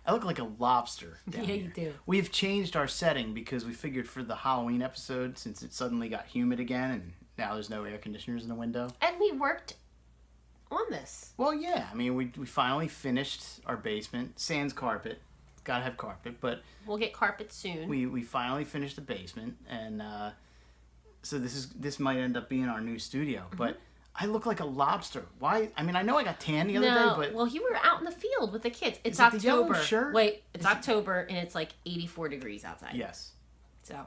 I look like a lobster down Yeah, here. you do. We've changed our setting because we figured for the Halloween episode, since it suddenly got humid again and now there's no air conditioners in the window. And we worked on this. Well, yeah. I mean, we finally finished our basement. Sans carpet. Gotta have carpet. But We'll get carpet soon. we finally finished the basement. And so this might end up being our new studio. But I look like a lobster. Why? I mean, I know I got tan the other day, but... Well, you were out in the field with the kids. It's Is it the yellow October. shirt? Wait, it's October and it's like 84 degrees outside. Yes. So,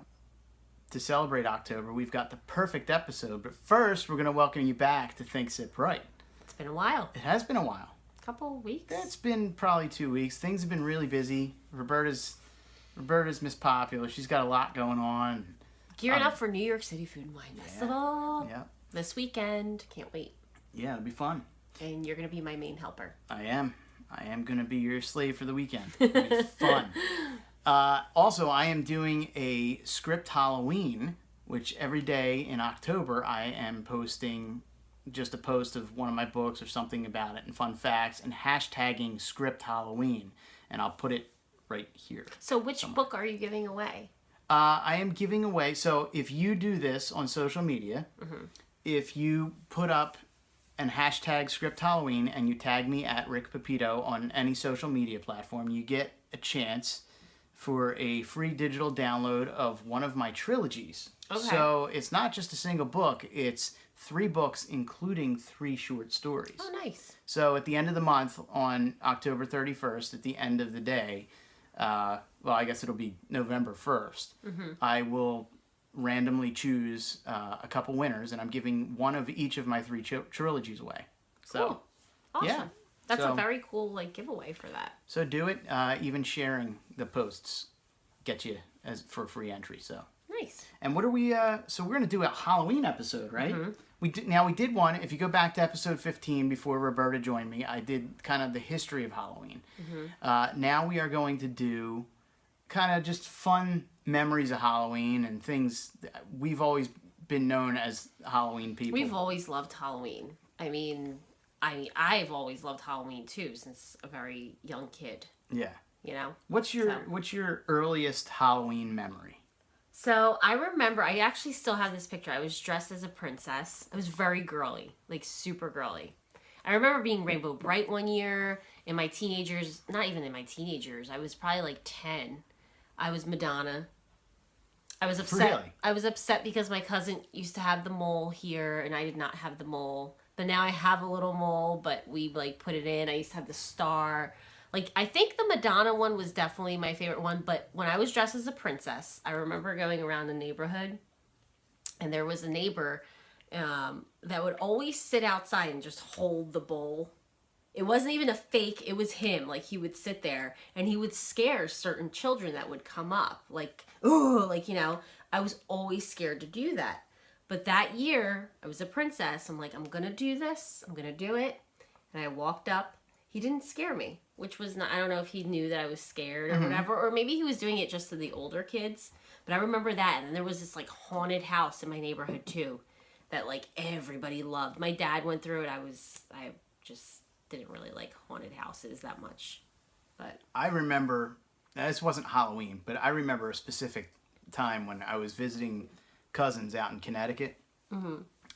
To celebrate October, we've got the perfect episode. But first, we're going to welcome you back to Think, Sip, Write. it's been a while. It has been a while. Couple weeks. It's been probably 2 weeks. Things have been really busy. Roberta's Miss Popular. She's got a lot going on. Gearing up for New York City Food and Wine Festival. Yeah. This weekend. Can't wait. Yeah, it'll be fun. And you're going to be my main helper. I am going to be your slave for the weekend. It'll be fun. Also, I am doing a script Halloween, which every day in October I am posting just a post of one of my books or something about it and fun facts and hashtagging script Halloween. And I'll put it right here. So which book are you giving away? I am giving away, so if you do this on social media, if you put up and hashtag script Halloween and you tag me at Rick Pepito on any social media platform, you get a chance for a free digital download of one of my trilogies. Okay. So it's not just a single book, it's 3 books including 3 short stories. Oh, nice. So at the end of the month, on October 31st, at the end of the day, well, I guess it'll be November 1st, I will randomly choose a couple winners, and I'm giving one of each of my 3 trilogies away. So, Cool. Awesome. yeah. That's So- a very cool giveaway for that. So do it. Even sharing the posts gets you as for free entry. So. Nice. And what are we? So we're gonna do a Halloween episode, right? We did one. If you go back to episode 15 before Roberta joined me, I did kind of the history of Halloween. Now we are going to do kind of just fun memories of Halloween and things. We've always been known as Halloween people. We've always loved Halloween. I mean, I've always loved Halloween too since a very young kid. Yeah. You know. What's your earliest Halloween memory? So I remember, I actually still have this picture. I was dressed as a princess. I was very girly, like super girly. I remember being Rainbow Bright one year. In my teenagers, not even in my teenagers, I was probably like 10. I was Madonna. I was upset. Really? I was upset because my cousin used to have the mole here and I did not have the mole. But now I have a little mole, but we put it in. I used to have the star. I think the Madonna one was definitely my favorite one, but when I was dressed as a princess, I remember going around the neighborhood, and there was a neighbor that would always sit outside and just hold the bowl. It wasn't even a fake, it was him. He would sit there, and he would scare certain children that would come up. I was always scared to do that. But that year, I was a princess. I'm like, I'm going to do this. I'm going to do it. And I walked up. He didn't scare me, which was not, I don't know if he knew that I was scared or whatever, or maybe he was doing it just to the older kids. But I remember that. And then there was this haunted house in my neighborhood too that everybody loved. My dad went through it. I just didn't really like haunted houses that much. But I remember, this wasn't Halloween, but I remember a specific time when I was visiting cousins out in Connecticut.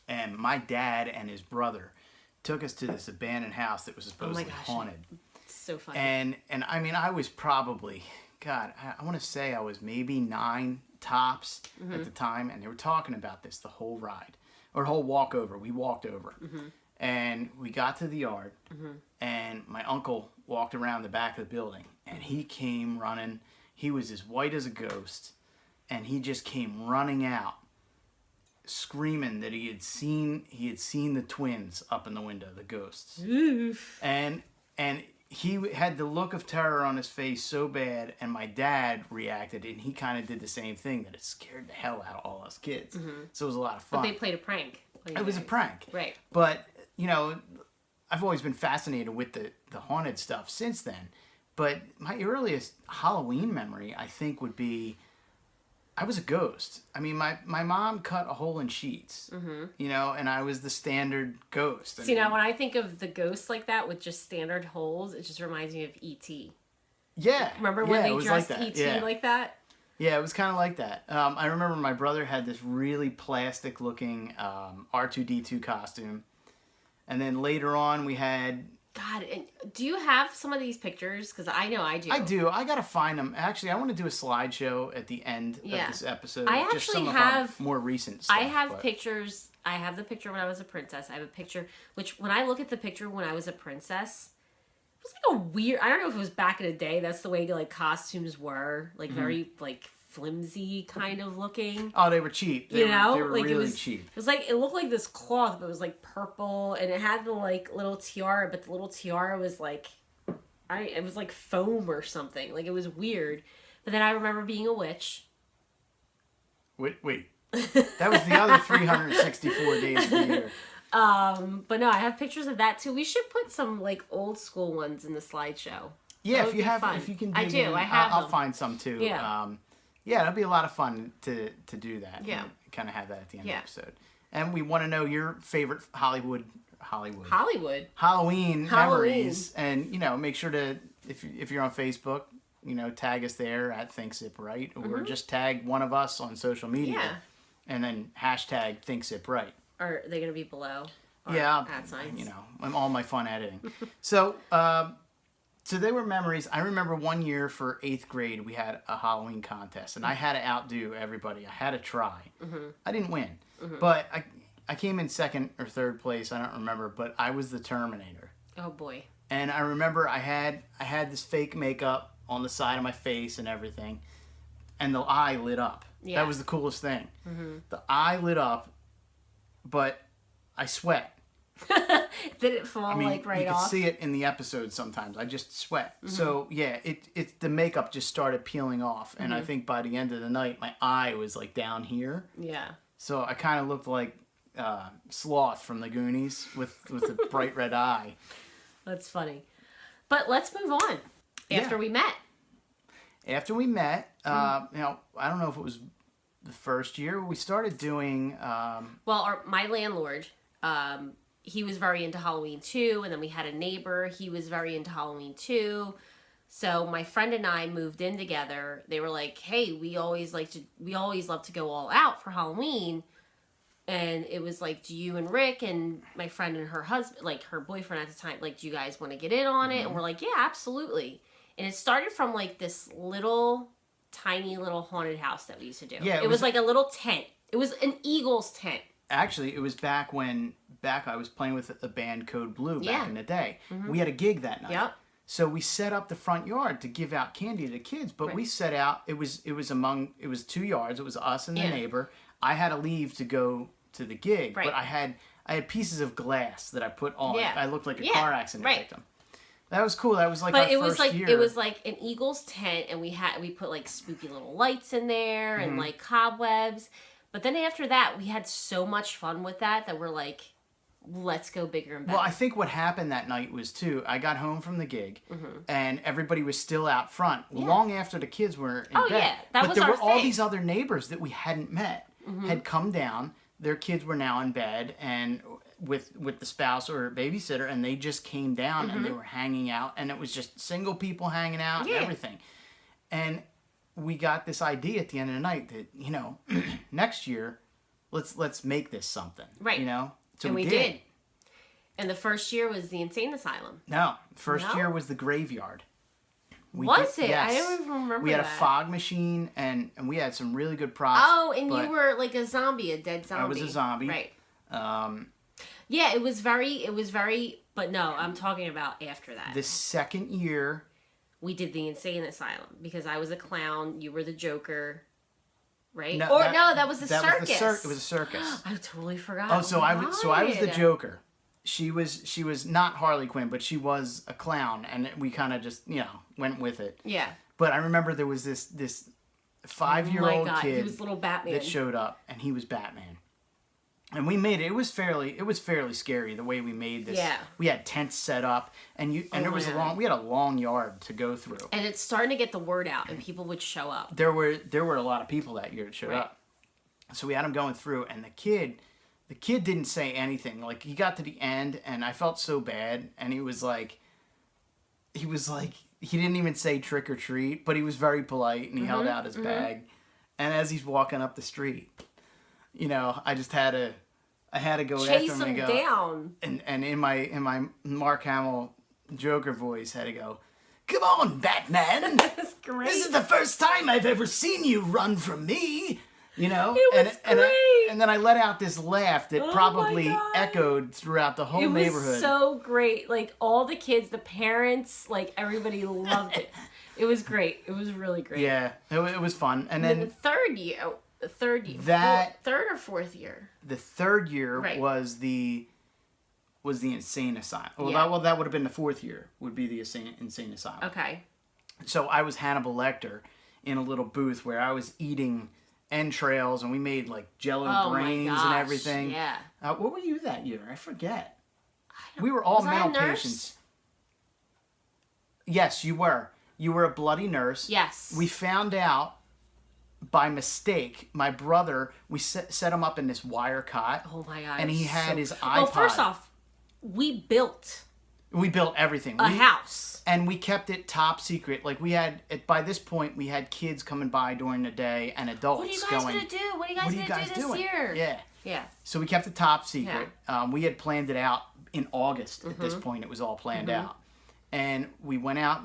And my dad and his brother took us to this abandoned house that was supposedly haunted. It's so funny. And I mean, I was probably, God, I want to say I was maybe 9 tops at the time, and they were talking about this the whole ride, or whole walk over. We walked over, and we got to the yard, and my uncle walked around the back of the building, and he came running. He was as white as a ghost, and he just came running out, screaming that he had seen the twins up in the window, the ghosts. Oof. And he had the look of terror on his face so bad, and my dad reacted, and he kind of did the same thing, that it scared the hell out of all us kids. So it was a lot of fun. But they played a prank. It was a prank. Right. But, I've always been fascinated with the haunted stuff since then. But my earliest Halloween memory, I think, would be, I was a ghost. I mean, my mom cut a hole in sheets, and I was the standard ghost. See, now when I think of the ghosts like that with just standard holes, it just reminds me of E.T. Yeah. Remember yeah, when it they was dressed like that. E.T. Yeah. like that? Yeah, it was kind of like that. I remember my brother had this really plastic-looking R2-D2 costume, and then later on we had. God, and do you have some of these pictures? Because I know I do. I do. I gotta find them. Actually, I want to do a slideshow at the end of Yeah. this episode. I Just actually some of have- our more recent stuff. I have but- pictures. I have the picture when I was a princess. I have a picture, which when I look at the picture when I was a princess, it was like a weird. I don't know if it was back in the day. That's the way like costumes were, like very like flimsy kind of looking. Oh, they were cheap. They You were, know, they were like really it was cheap. It was like it looked like this cloth, but it was like purple, and it had the like little tiara, but the little tiara was like, it was like foam or something. Like it was weird. But then I remember being a witch. Wait. That was the other 364 days of the year. But no, I have pictures of that too. We should put some like old school ones in the slideshow. Yeah, That if would you be have, fun. if you can, I dig do. in, I have I'll them. find some too. Yeah. Yeah, that'd be a lot of fun to do that. Yeah. Kind of have that at the end Yeah. of the episode. And we want to know your favorite Hollywood Halloween. memories, and make sure to if you're on Facebook, tag us there at thinksipwrite, or just tag one of us on social media, Yeah. and then hashtag thinksipwrite. Are they going to be below? Our Yeah, at signs? I'm all my fun editing. So they were memories. I remember one year for 8th grade, we had a Halloween contest, and I had to outdo everybody. I had to try. I didn't win, but I came in 2nd or 3rd place. I don't remember, but I was the Terminator. Oh boy. And I remember I had this fake makeup on the side of my face and everything, and the eye lit up. Yeah. That was the coolest thing. The eye lit up, but I sweat. Did it fall like right you can off? see it in the episode sometimes. I just sweat. So yeah, it the makeup just started peeling off, and I think by the end of the night, my eye was like down here. Yeah. So I kind of looked like Sloth from the Goonies with a bright red eye. That's funny. But let's move on. After we met. After we met, I don't know if it was the first year we started doing. My landlord, he was very into Halloween too, and then we had a neighbor. He was very into Halloween too. So my friend and I moved in together. They were like, "Hey, we always love to go all out for Halloween." And it was like, do you and Rick and my friend and her husband, like her boyfriend at the time, like, do you guys want to get in on it? And we're like, yeah, absolutely. And it started from like this tiny little haunted house that we used to do. Yeah, it was like a little tent. It was an Eagles tent. Actually, it was back I was playing with the band Code Blue back in the day. We had a gig that night. Yep. So we set up the front yard to give out candy to the kids, but we set out, it was 2 yards. It was us and the neighbor. I had to leave to go to the gig, but I had pieces of glass that I put on. Yeah. I looked like a car accident victim. That was cool. That was like But our it was first like year. it was like an Eagles tent, and we put like spooky little lights in there and like cobwebs. But then after that, we had so much fun with that we're like, let's go bigger and better. Well, I think what happened that night was too. I got home from the gig, and everybody was still out front long after the kids were in bed. Yeah, that but was there our were all thing. these other neighbors that we hadn't met had come down. Their kids were now in bed and with the spouse or babysitter, and they just came down and they were hanging out, and it was just single people hanging out and everything. And we got this idea at the end of the night that next year, let's make this something. Right. So and we did. And the first year was the insane asylum. No, first year was the graveyard. Was it? Yes. I don't even remember. We had that. a fog machine, and we had some really good props. Oh, and you were like a zombie, a dead zombie. I was a zombie. Right. Um, Yeah, it was very. But no, I'm talking about after that. the second year, We did the insane asylum because I was a clown. You were the Joker. Right? No, that was the that circus. it was a circus. I totally forgot. Oh, so I was the Right. Joker. She was not Harley Quinn, but she was a clown, and we kind of just went with it. Yeah. But I remember there was this Oh 5-year-old my God, kid he was little Batman. that showed up, and he was Batman. And we made it. It was fairly scary the way we made this. Yeah. We had tents set up, and there was we had a long yard to go through. And it's starting to get the word out, and people would show up. There were a lot of people that year that showed up. So we had him going through, and the kid didn't say anything. Like, he got to the end, and I felt so bad, and he was like, he was like, he didn't even say trick or treat, but he was very polite and he held out his bag. And as he's walking up the street, you know, I just had to, I had to go Chase after him and him go, down. and in my Mark Hamill Joker voice, had to go, "Come on, Batman! That's great. This is the first time I've ever seen you run from me." You know, It was great. And then I let out this laugh that Oh probably my God. echoed throughout the whole neighborhood. It was so great. Like, all the kids, the parents, like, everybody loved it. It was great. It was really great. Yeah, it was fun. And then then the third year, third or fourth year. the third year Right. was the insane asylum. Well, Yeah. that would have been the fourth year. Would be the insane asylum. Okay. So I was Hannibal Lecter in a little booth where I was eating entrails, and we made like Jello Oh my brains and gosh, everything. yeah. What were you that year? I forget. We were all Was I a mental nurse? patients. Yes, you were. You were a bloody nurse. Yes. We found out by mistake. My brother, we set him up in this wire cot. Oh my God. And he it was had so- his iPod. Well, first off, we built We built everything. a house. And we kept it top secret. Like, we had, by this point, we had kids coming by during the day and adults What are you guys going, gonna do? What are you guys "What are you gonna guys do this doing?" year? Yeah. Yeah. So we kept it top secret. We had planned it out in August. At this point, it was all planned out. And we went out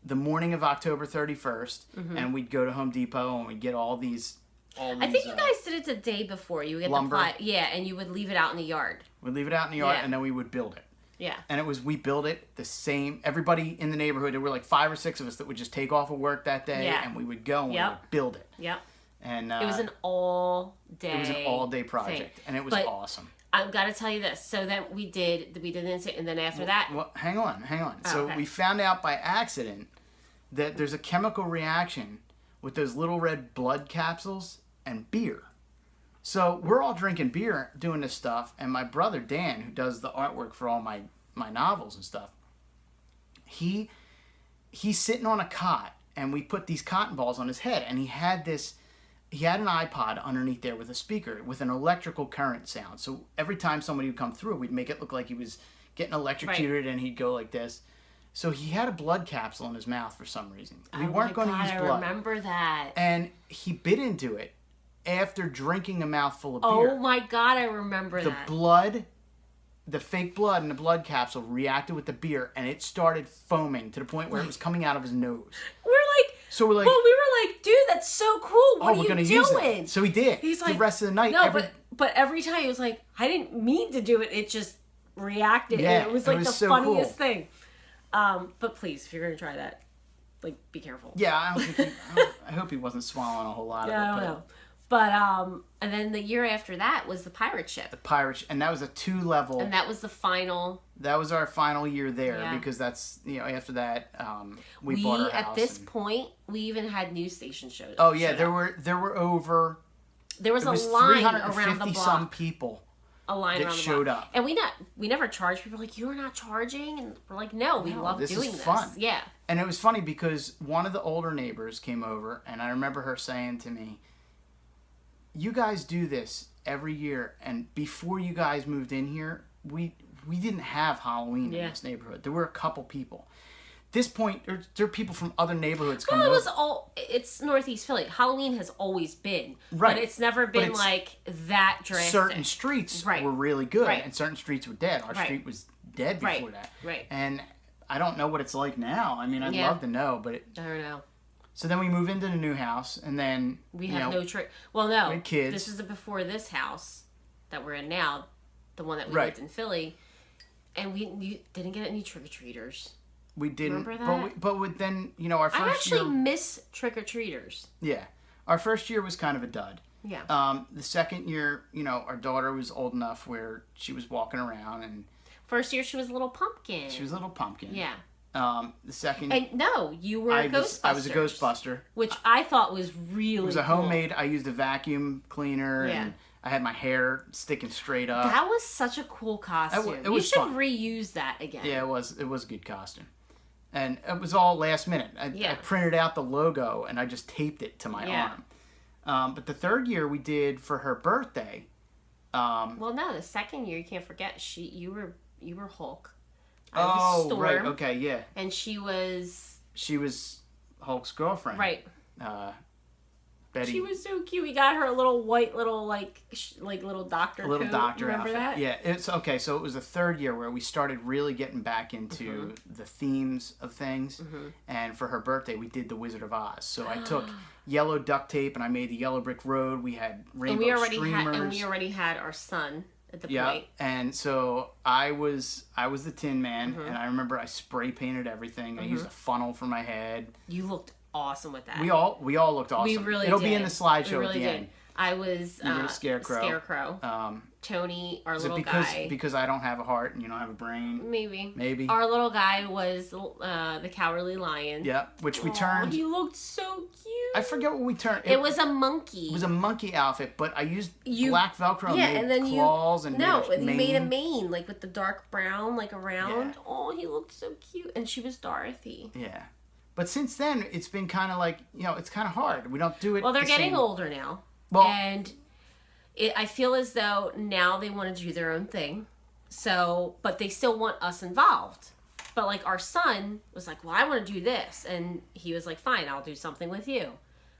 the morning of October 31st, and we'd go to Home Depot and we'd get all these. I think you guys did it the day before. You would get lumber. the ply. Yeah, and you would leave it out in the yard. We'd leave it out in the yard, Yeah. and then we would build it. Yeah. And we built it the same. Everybody in the neighborhood, there were like 5 or 6 of us that would just take off of work that day, Yeah. and we would go and we Yep. would build it. Yep. And It was an all day. it was an all-day project, thing. and it was But awesome. I've got to tell you this. So then we did this, and then after that, Well, hang on. Oh, So okay. we found out by accident that there's a chemical reaction with those little red blood capsules and beer. So we're all drinking beer doing this stuff, and my brother Dan, who does the artwork for all my novels and stuff, he's sitting on a cot, and we put these cotton balls on his head, and he had an iPod underneath there with a speaker with an electrical current sound. So every time somebody would come through, we'd make it look like he was getting electrocuted, and he'd go like this. So he had a blood capsule in his mouth for some reason. We weren't going to use blood. I remember that. And he bit into it after drinking a mouthful of beer. Oh my God, I remember The that. blood, the fake blood in the blood capsule reacted with the beer, and it started foaming to the point where it was coming out of his nose. We're like, So we're like, well, we were like, dude, that's so cool. What are we're you gonna doing? use it. So he did. He's the like, rest of the night. No, but every time he was like, I didn't mean to do it. It just reacted. Yeah, And it was it like was the so funniest cool. thing. But please, if you're gonna try that, like, be careful. Yeah, I hope he wasn't swallowing a whole lot Yeah, I of it. don't know. But and then the year after that was the pirate ship, Pirate, and that was a 2-level. and that was the final. That was our final year there, Yeah. because that's, after that we bought our house. At this point, we even had news station shows. Oh yeah, showed there up. were over. There was It was a line around the 350 block. some people. A line that around the showed block. up. And we never charged people like, you're not charging, and we're like, no, we love this is doing this. fun. Yeah. And it was funny because one of the older neighbors came over, and I remember her saying to me, "You guys do this every year, and before you guys moved in here, we didn't have Halloween in this neighborhood. There were a couple people. This point, there are people from other neighborhoods coming Well, over. it's Northeast Philly. Halloween has always been. Right. But it's never been it's like that drastic. Certain streets Right. were really good, Right. and certain streets were dead. Our Right. street was dead before Right. that. Right. And I don't know what it's like now. I mean, I'd Yeah. love to know, but I don't know. so then we move into the new house, and then We have no trick. Well, no. we had kids. This is before this house that we're in now, the one that we Right. lived in Philly, and we didn't get any trick or treaters. We didn't. Remember that? But then our first I actually year. miss trick or treaters. Yeah, our first year was kind of a dud. Yeah. The second year, our daughter was old enough where she was walking around, and First year she was a little pumpkin. she was a little pumpkin. Yeah. The second, And no, you were a Ghostbuster. I was a Ghostbuster. Which I thought was really It was a homemade. I used a vacuum cleaner, Yeah. and I had my hair sticking straight up. That was such a cool costume. It was you should fun. reuse that again. Yeah, it was a good costume. And it was all last minute. I printed out the logo and I just taped it to my arm. But the third year we did for her birthday. Well, no, the second year you can't forget you were Hulk. I was Storm. Right. Okay. Yeah. And she was Hulk's girlfriend. Right. Betty. She was so cute. We got her a little white little like little doctor. A little coat. doctor Remember outfit. that? Yeah. It's okay. So it was the third year where we started really getting back into the themes of things. And for her birthday, we did the Wizard of Oz. So I took yellow duct tape and I made the yellow brick road. We had rainbow streamers. And we already had our son at the point. And so I was the Tin Man, and I remember I spray painted everything. I used a funnel for my head. You looked awesome with that. We all looked awesome. We really It'll did. be in the slideshow we really at the did. end. I was You were a Scarecrow. Scarecrow. Tony, our little guy. Because I don't have a heart and you don't have a brain. Maybe. Our little guy was the Cowardly Lion. Yep, which we turned. He looked so cute. I forget what we turned. It was a monkey. It was a monkey outfit, but I used black Velcro and made claws and you made a mane like with the dark brown like around. Yeah. Oh, he looked so cute, and she was Dorothy. Yeah, but since then it's been kind of like it's kind of hard. We don't do it. Well, they're getting older now, and I feel as though now they want to do their own thing. So, but they still want us involved. But like our son was like, well, I want to do this. And he was like, fine, I'll do something with you.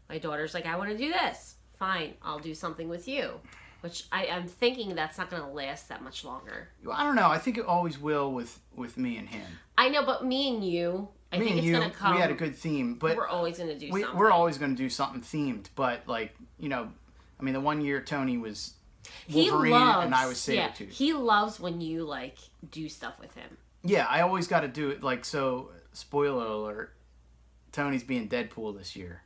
My daughter's like, I want to do this. Fine, I'll do something with you. Which I'm thinking that's not going to last that much longer. I don't know. I think it always will with me and him. I know, but me and you, I think it's going to come. We had a good theme. But we're always going to do something. We're always going to do something themed. But like, I mean, the one year Tony was Wolverine and I was Sabretooth. Yeah, he loves when you like do stuff with him. Yeah, I always got to do it. Like, so spoiler alert, Tony's being Deadpool this year,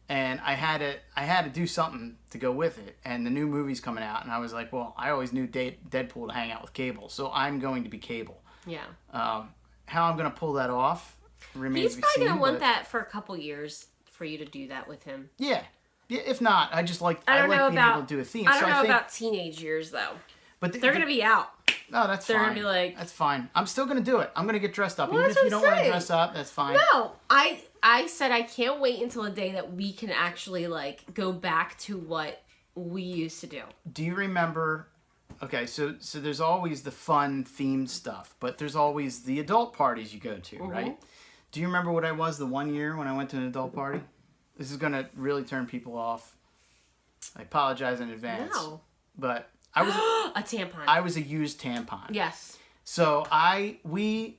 and I had to do something to go with it. And the new movie's coming out, and I was like, well, I always knew Deadpool to hang out with Cable, so I'm going to be Cable. Yeah. How I'm going to pull that off remains to be seen. He's probably going to want that for a couple years for you to do that with him. Yeah. Yeah, if not, I just like being able to do a theme. I don't know about teenage years though. But they're going to be out. No, that's fine. They're going to be like... That's fine. I'm still going to do it. I'm going to get dressed up. Even if you don't want to dress up, that's fine. No, I said I can't wait until the day that we can actually like go back to what we used to do. Do you remember... Okay, so there's always the fun themed stuff, but there's always the adult parties you go to, right? Do you remember what I was the one year when I went to an adult party? This is going to really turn people off. I apologize in advance. No. But I was a tampon. I was a used tampon. Yes. So we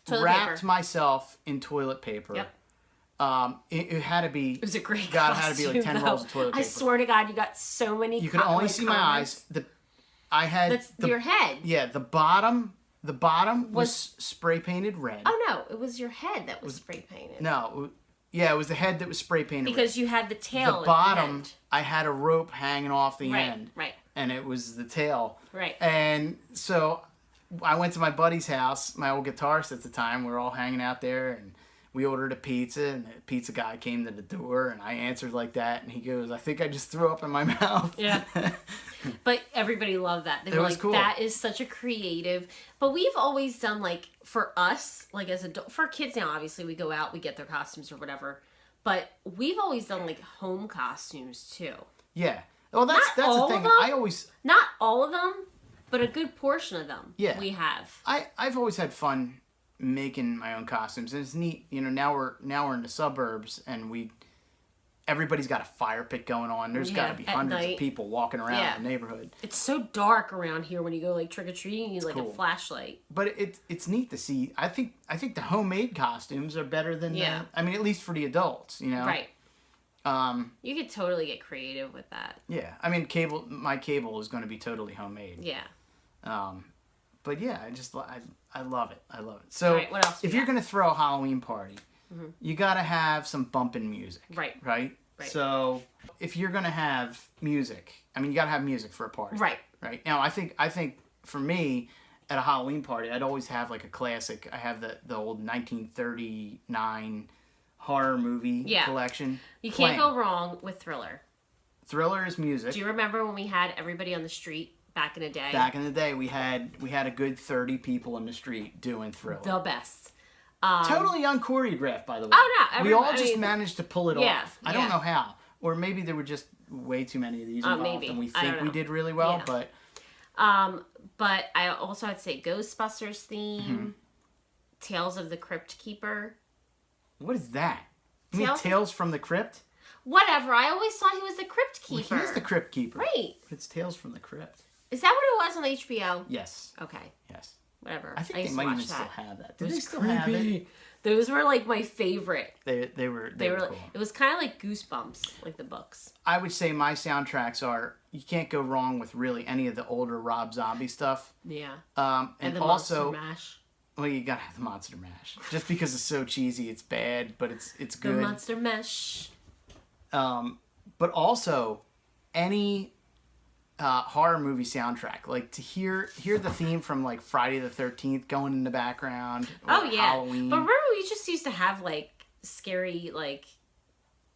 wrapped myself in toilet paper. Yep. It had to be. It was a great. God, it had to be like 10 rolls of toilet paper. I swear to God, you got so many. You could only see my eyes. I had that's your head. Yeah, the bottom was spray painted red. Oh no, it was your head that was spray painted. No. Yeah, it was the head that was spray painted. Because you had the tail. The bottom, I had a rope hanging off the end. Right. And it was the tail. Right. And so I went to my buddy's house, my old guitarist at the time. We were all hanging out there, and we ordered a pizza, and the pizza guy came to the door, and I answered like that, and he goes, I think I just threw up in my mouth. Yeah. But everybody loved that. They were like, cool. That is such a creative. But we've always done, like, for us, like as for kids now, obviously we go out, we get their costumes or whatever. But we've always done, like, home costumes, too. Yeah. Well, that's the thing. Not all of them, but a good portion of them. Yeah. We have. I've always had fun making my own costumes, and it's neat. Now we're in the suburbs, and everybody's got a fire pit going on. There's got to be hundreds of people walking around the neighborhood. It's so dark around here when you go like trick or treating. You need like a flashlight. But it's neat to see. I think the homemade costumes are better than I mean, at least for the adults, Right. You could totally get creative with that. Yeah, I mean, my cable is going to be totally homemade. Yeah. But yeah, I love it. I love it. So what else if you're going to throw a Halloween party, you got to have some bumping music. Right. So if you're going to have music, I mean, you got to have music for a party. Right. Now, I think for me, at a Halloween party, I'd always have like a classic. I have the old 1939 horror movie collection. You can't go wrong with Thriller. Thriller is music. Do you remember when we had everybody on the street back in the day? Back in the day, we had a good 30 people in the street doing Thriller. The best. Totally unchoreographed, by the way. Oh, no. We all just managed to pull it off. I don't know how. Or maybe there were just way too many of these involved, and we think we did really well, but... But I also had to say Ghostbusters theme. Tales of the Crypt Keeper. What is that? You mean Tales- Tales from the Crypt? Whatever. I always thought he was the Crypt Well, Keeper. he is the Crypt Keeper. Right. But it's Tales from the Crypt. Is that what it was on HBO? Yes. Okay. Yes. Whatever. I think used they to might watch even that. still have that. It Do was they still have it? creepy. Those were like my favorite. They were They were. cool. It was kind of like Goosebumps, like the books. I would say my soundtracks are, you can't go wrong with really any of the older Rob Zombie stuff. Yeah. And the also, Monster Mash. well, you gotta have the Monster Mash. Just because it's so cheesy, it's bad, but it's The good. Monster Mash. But also, any horror movie soundtrack, like to hear the theme from like Friday the 13th going in the background. Or Oh yeah. Halloween. But remember, we just used to have like scary, like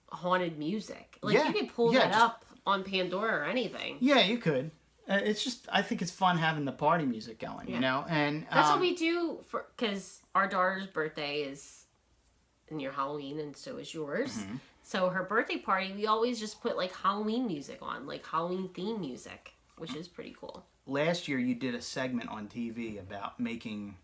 haunted music. Like Yeah. you could pull Yeah, that just- up on Pandora or anything. Yeah, you could. It's just, I think it's fun having the party music going, you know? And That's what we do for, because our daughter's birthday is near Halloween, and so is yours. Mm-hmm. So her birthday party, we always just put like Halloween music on, like Halloween theme music, which is pretty cool. last year you did a segment on TV about making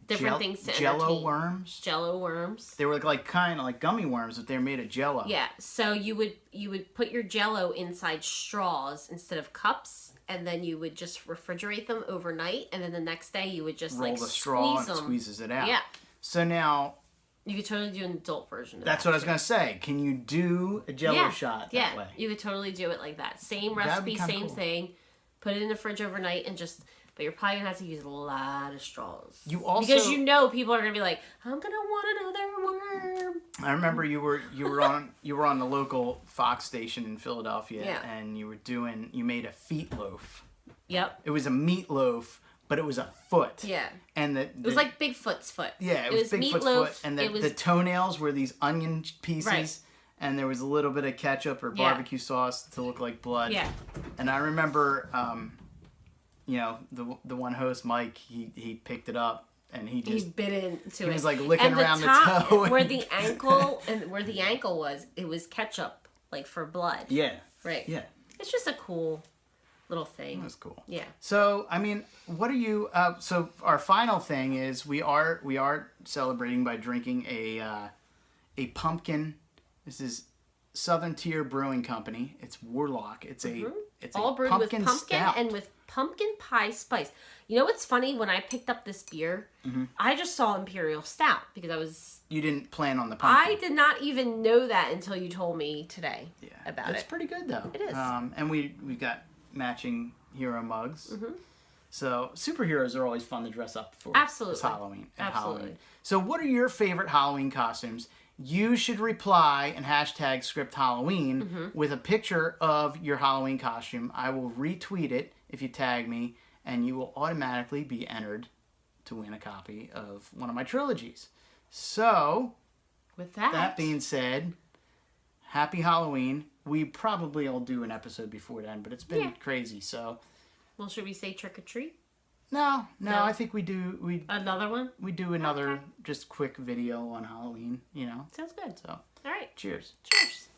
Different things to Jello entertain. worms. Jello worms. They were like kind of like gummy worms, but they're made of Jello. Yeah, so you would put your Jello inside straws instead of cups, and then you would just refrigerate them overnight, and then the next day you would just Roll like the straw squeeze and them. it squeezes it out. Yeah, So now you could totally do an adult version of that's that. what I was gonna say. Can you do a Jello shot that yeah, way? you could totally do it like that. Same That'd be recipe, kinda same cool. thing. Put it in the fridge overnight and just. But you're probably gonna have to use a lot of straws. You also, because you know people are gonna be like, I'm gonna want another worm. I remember you were on the local Fox station in Philadelphia, Yeah. and you made a feet loaf. Yep. It was a meatloaf, but it was a foot. Yeah. And It was like Bigfoot's foot. yeah, it was Bigfoot's meatloaf. foot, and it was the toenails were these onion pieces. Right. And there was a little bit of ketchup or Yeah. barbecue sauce to look like blood. yeah. And I remember, the one host, Mike, he picked it up and he He just bit into it. he was like licking and around the top, toe. where the ankle was, it was ketchup, like for blood. yeah, Right. yeah, It's just a cool little thing. that's cool. Yeah. So I mean, what are you? So our final thing is we are celebrating by drinking a pumpkin. This is Southern Tier Brewing Company. It's Warlock. It's All a brewed with pumpkin stout. and with pumpkin pie spice. You know what's funny? When I picked up this beer, I just saw Imperial Stout because You didn't plan on the pumpkin. I did not even know that until you told me today about It's it. pretty good though. It is. And we got matching hero mugs. So superheroes are always fun to dress up for. Absolutely. It's Halloween. and Absolutely. Halloween. So what are your favorite Halloween costumes? You should reply and hashtag scrypthalloween with a picture of your Halloween costume. I will retweet it if you tag me, and you will automatically be entered to win a copy of one of my trilogies. So, With that being said, happy Halloween. We probably will do an episode before then, but it's been crazy. So, well, should we say trick or treat? no, I think we do Another one? we do another just quick video on Halloween, Sounds good. So, All right. cheers. Cheers.